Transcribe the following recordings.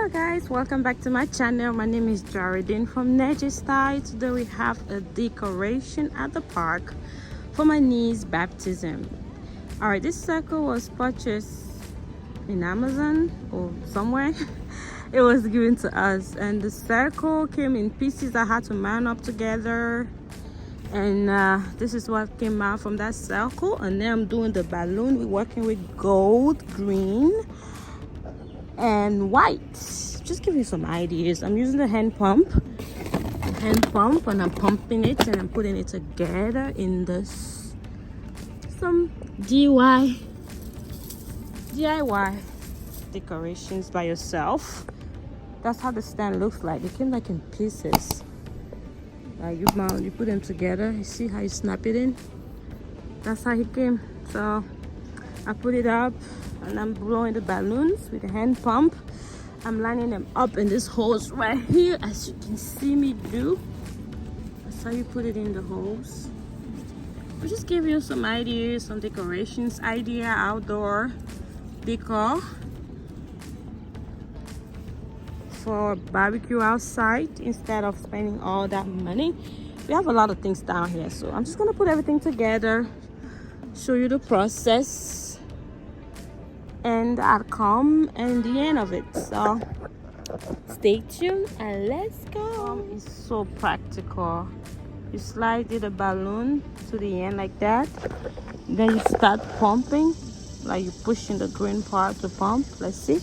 Hello guys, welcome back to my channel. My name is Jaredine from Negestyle. Today we have a decoration at the park for my niece's baptism. Alright, this circle was purchased in Amazon or somewhere. It was given to us, and the circle came in pieces I had to mount up together, and this is what came out from that circle. And then I'm doing the balloon. We're working with gold, green and white. Just give you some ideas. I'm using the hand pump and I'm pumping it and I'm putting it together in this some DIY decorations by yourself. That's how the stand looks like. It came like in pieces. You put them together. You see how you snap it in? That's how it came. So I put it up and I'm blowing the balloons with a hand pump. I'm lining them up in this hose right here, as you can see me do. That's how you put it in the hose. We'll just give you some ideas, some decorations idea, outdoor decor for barbecue outside instead of spending all that money. We have a lot of things down here, so I'm just gonna put everything together, show you the process and the outcome and the end of it. So stay tuned and let's go. It's so practical. You slide the balloon to the end like that, then you start pumping, like you're pushing the green part to pump. Let's see.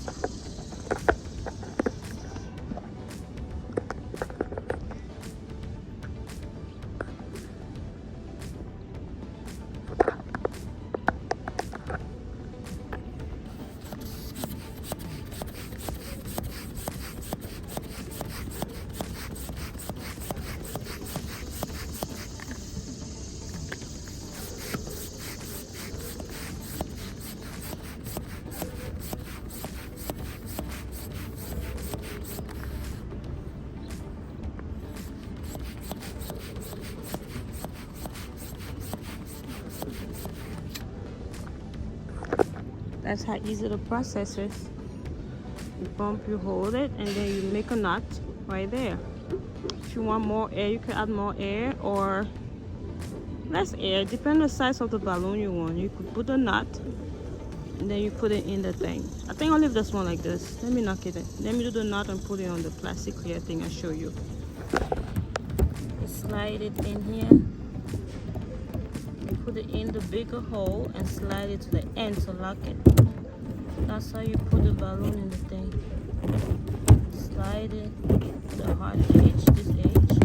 That's how easy the process is. You pump, you hold it, and then you make a knot right there. If you want more air, you can add more air or less air, depending on the size of the balloon you want. You could put a knot and then you put it in the thing. I think I'll leave this one like this. Let me knock it in. Let me do the knot and put it on the plastic clear thing and show you. Just slide it in here. Put it in the bigger hole and slide it to the end to lock it. That's how you put the balloon in the thing. Slide it to the hard edge, this edge,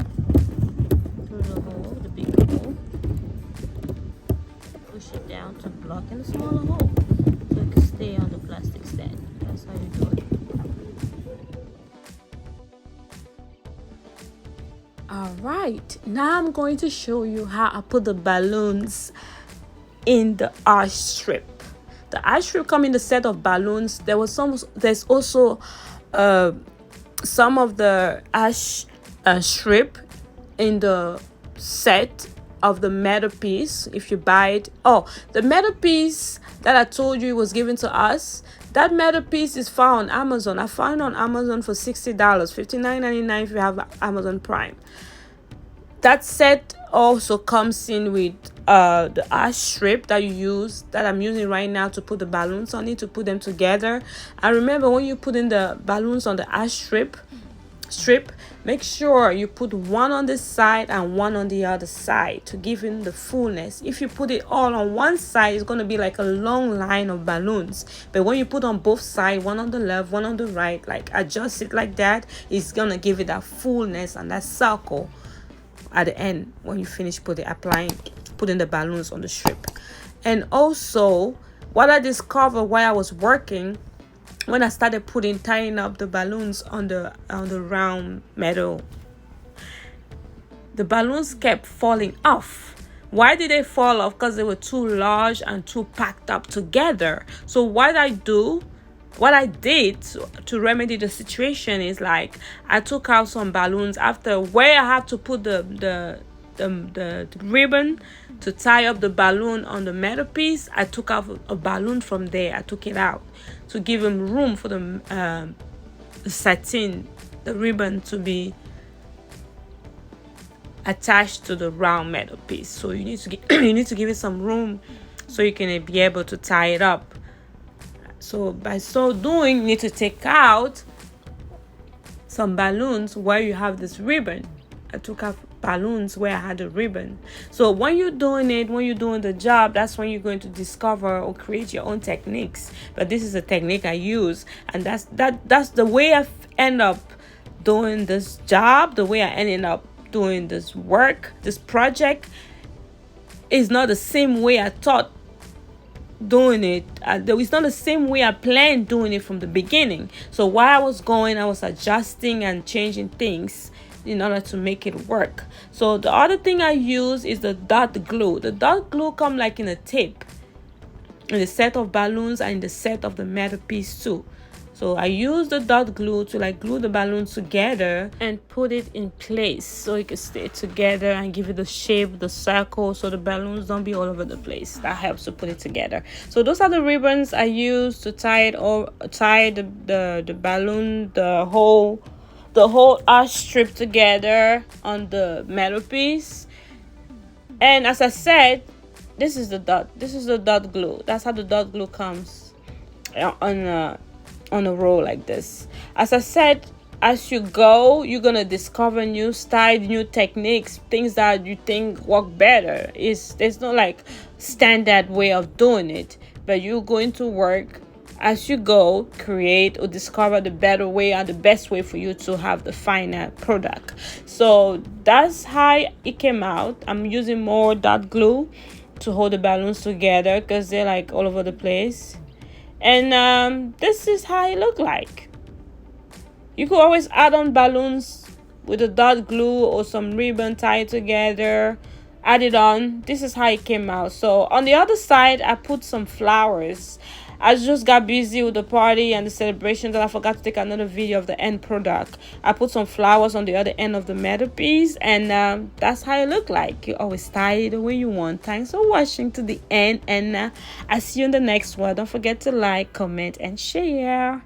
through the hole, the bigger hole. Push it down to block in the smaller hole so it can stay on the plastic stand. That's how you do it. Alright, now I'm going to show you how I put the balloons in the arch strip. The arch strip come in the set of balloons. There's also some of the arch strip in the set of the metal piece if you buy it. Oh, the metal piece that I told you was given to us, that metal piece is found on Amazon. I found it on Amazon for $60, $59.99 if you have Amazon Prime. That set also comes in with the arch strip that I'm using right now to put the balloons on it, to put them together. And remember, when you put in the balloons on the arch strip, make sure you put one on this side and one on the other side to give it the fullness. If you put it all on one side, it's going to be like a long line of balloons. But when you put on both sides, one on the left, one on the right, like adjust it like that, it's going to give it that fullness and that circle at the end when you finish putting the balloons on the strip. And also, what I discovered while I was working, when I started tying up the balloons on the round metal, the balloons kept falling off. Why did they fall off? Because they were too large and too packed up together. So what I did to remedy the situation is, like, I took out some balloons after where I have to put the ribbon to tie up the balloon on the metal piece. I took out a balloon from there. I took it out to give them room for the satin, the ribbon, to be attached to the round metal piece. So you need to you need to give it some room so you can be able to tie it up. So by so doing, you need to take out some balloons where you have this ribbon. I took out balloons where I had a ribbon. So when you're doing it, when you're doing the job, that's when you're going to discover or create your own techniques. But this is a technique I use, and that's the way I end up doing this job. The way I ended up doing this work, this project, is not the same way I thought doing it. It's not the same way I planned doing it from the beginning. So while I was going, I was adjusting and changing things in order to make it work. So the other thing I use is the dot glue. The dot glue come like in a tape in the set of balloons and in the set of the metal piece too. So I use the dot glue to like glue the balloons together and put it in place so it can stay together and give it the shape, the circle, so the balloons don't be all over the place. That helps to put it together. So those are the ribbons I use to tie it, or tie the balloon, the whole arch strip together on the metal piece. And as I said, this is the dot glue. That's how the dot glue comes on a roll like this. As I said, as you go, you're gonna discover new style, new techniques, things that you think work better. There's no like standard way of doing it, but you're going to work as you go, create or discover the better way and the best way for you to have the final product. So that's how it came out. I'm using more dot glue to hold the balloons together because they're like all over the place. And this is how it look like. You could always add on balloons with a dot glue or some ribbon tied together, add it on. This is how it came out. So on the other side, I put some flowers. I just got busy with the party and the celebration that I forgot to take another video of the end product. I put some flowers on the other end of the metal piece, and that's how it look like. You always tie it the way you want. Thanks for watching to the end, and I see you in the next one. Don't forget to like, comment, and share.